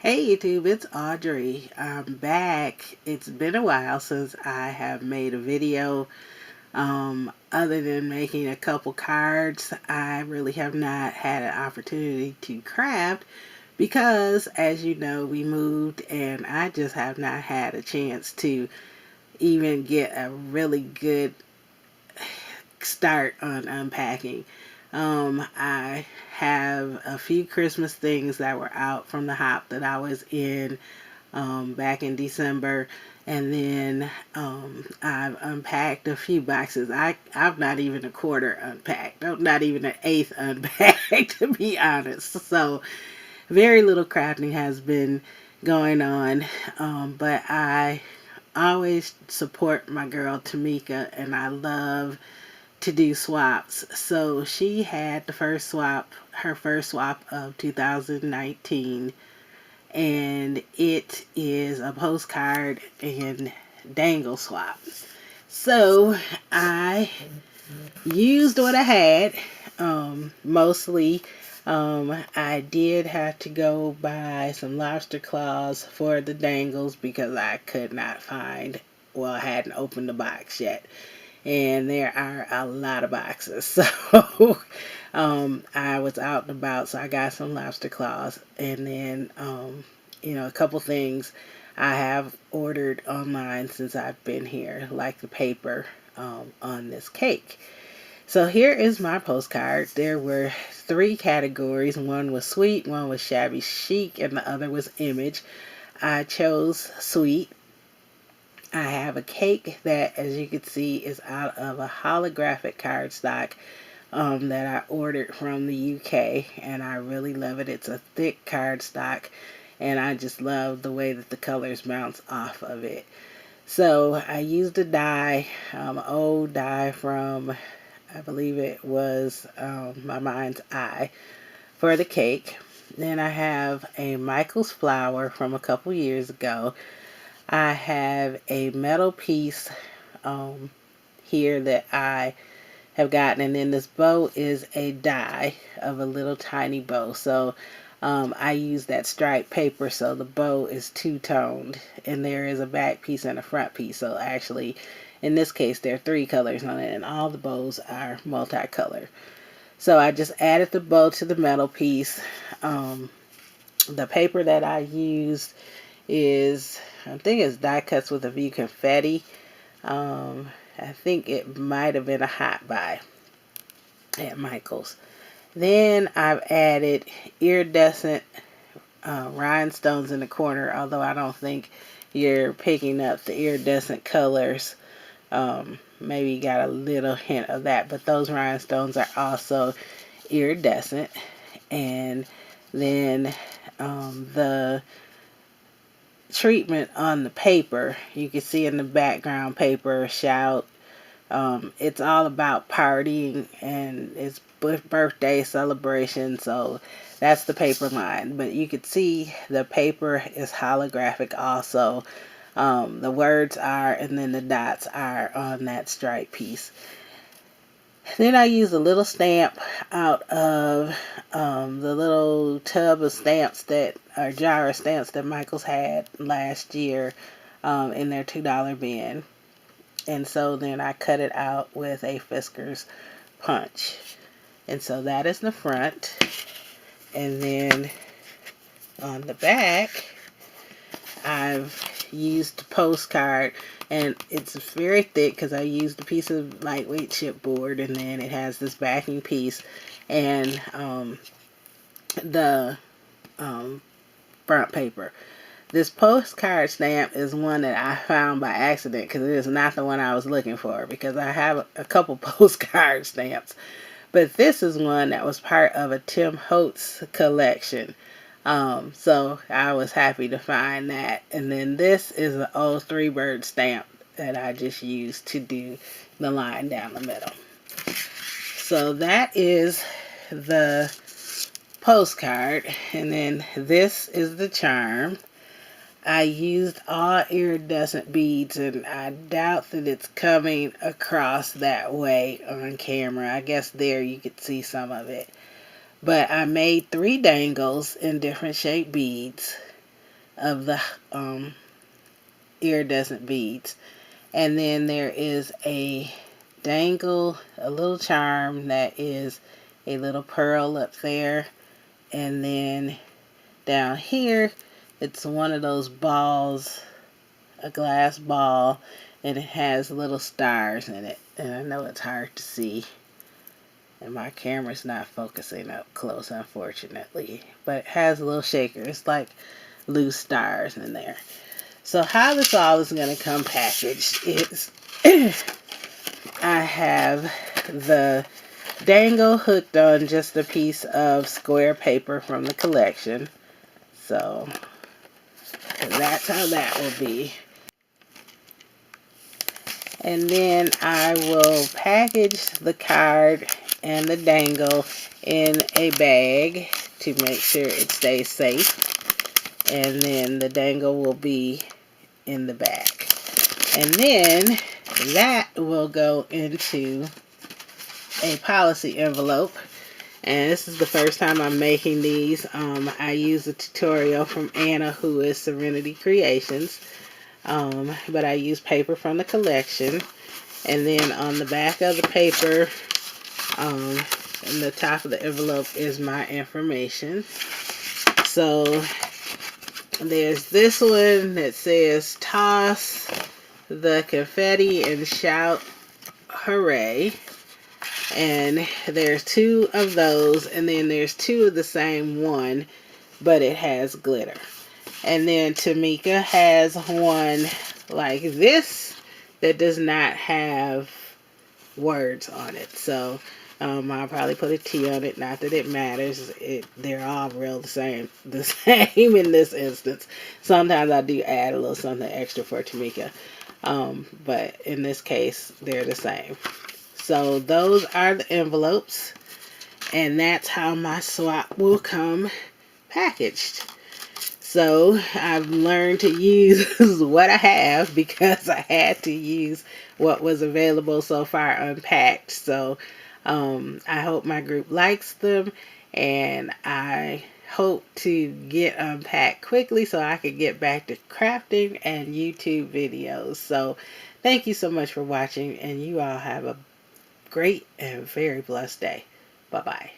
Hey YouTube, it's Audrey. I'm back. It's been a while since I have made a video. Other than making a couple cards, I really have not had an opportunity to craft because, as you know, we moved and I just have not had a chance to even get a really good start on unpacking. I have a few Christmas things that were out from the hop that I was in back in December. And then I've unpacked a few boxes. I'm not even a quarter unpacked. I'm not even an eighth unpacked, to be honest. So very little crafting has been going on. But I always support my girl Tamika, and I love to do swaps. So she had her first swap of 2019, and it is a postcard and dangle swap. So I used what I had. Mostly, I did have to go buy some lobster claws for the dangles because I could not find, well, I hadn't opened the box yet. And there are a lot of boxes. So I was out and about, so I got some lobster claws, and then a couple things I have ordered online since I've been here, like the paper on this cake. So here is my postcard. There were three categories. One was sweet, one was shabby chic, and the other was image. I chose sweet. I have a cake that, as you can see, is out of a holographic cardstock that I ordered from the UK, and I really love it. It's a thick cardstock, and I just love the way that the colors bounce off of it. So I used a die, old die from, I believe it was My Mind's Eye, for the cake. Then I have a Michael's flower from a couple years ago. I have a metal piece here that I have gotten, and then this bow is a die of a little tiny bow. So I use that striped paper, so the bow is two-toned, and there is a back piece and a front piece. So actually, in this case, there are three colors on it, and all the bows are multicolor. So I just added the bow to the metal piece. The paper that I used is, I think it's die cuts with a view confetti. I think it might have been a hot buy at Michael's. Then I've added iridescent rhinestones in the corner, although I don't think you're picking up the iridescent colors. Maybe you got a little hint of that, but those rhinestones are also iridescent. And then the treatment on the paper, you can see in the background paper, shout. It's all about partying, and it's birthday celebration, so that's the paper line. But you can see the paper is holographic also. The words are, and then the dots are on that stripe piece. Then I use a little stamp out of the little tub of stamps or jar of stamps that Michael's had last year in their $2 bin. And so then I cut it out with a Fisker's punch. And so that is the front. And then on the back, I've used Postcard, and it's very thick because I used a piece of lightweight chipboard, and then it has this backing piece and the front paper. This postcard stamp is one that I found by accident because it is not the one I was looking for, because I have a couple postcard stamps. But this is one that was part of a Tim Holtz collection. So I was happy to find that. And then this is an old Three Bird stamp that I just used to do the line down the middle. So that is the postcard. And then this is the charm. I used all iridescent beads, and I doubt that it's coming across that way on camera. I guess there you could see some of it. But I made 3 dangles in different shaped beads. of the iridescent beads. And then there is a dangle, a little charm that is a little pearl up there. And then down here, it's one of those balls, a glass ball, and it has little stars in it. And I know it's hard to see, and my camera's not focusing up close, unfortunately. But it has a little shaker. It's like loose stars in there. So how this all is going to come packaged is I have the dangle hooked on just a piece of square paper from the collection. So that's how that will be. And then I will package the card and the dangle in a bag to make sure it stays safe. And then the dangle will be in the back. And then that will go into a policy envelope. And this is the first time I'm making these. I use a tutorial from Anna, who is Serenity Creations. But I use paper from the collection. And then on the back of the paper, in the top of the envelope is my information. So there's this one that says toss the confetti and shout hooray. And there's two of those, and then there's two of the same one, but it has glitter. And then Tamika has one like this that does not have words on it. So I'll probably put a T on it. Not that it matters. They're all real the same in this instance. Sometimes I do add a little something extra for Tamika. But in this case, they're the same. So those are the envelopes. And that's how my swap will come packaged. So I've learned to use what I have because I had to use what was available so far unpacked. So I hope my group likes them, and I hope to get unpacked quickly so I can get back to crafting and YouTube videos. So thank you so much for watching, and you all have a great and very blessed day. Bye-bye.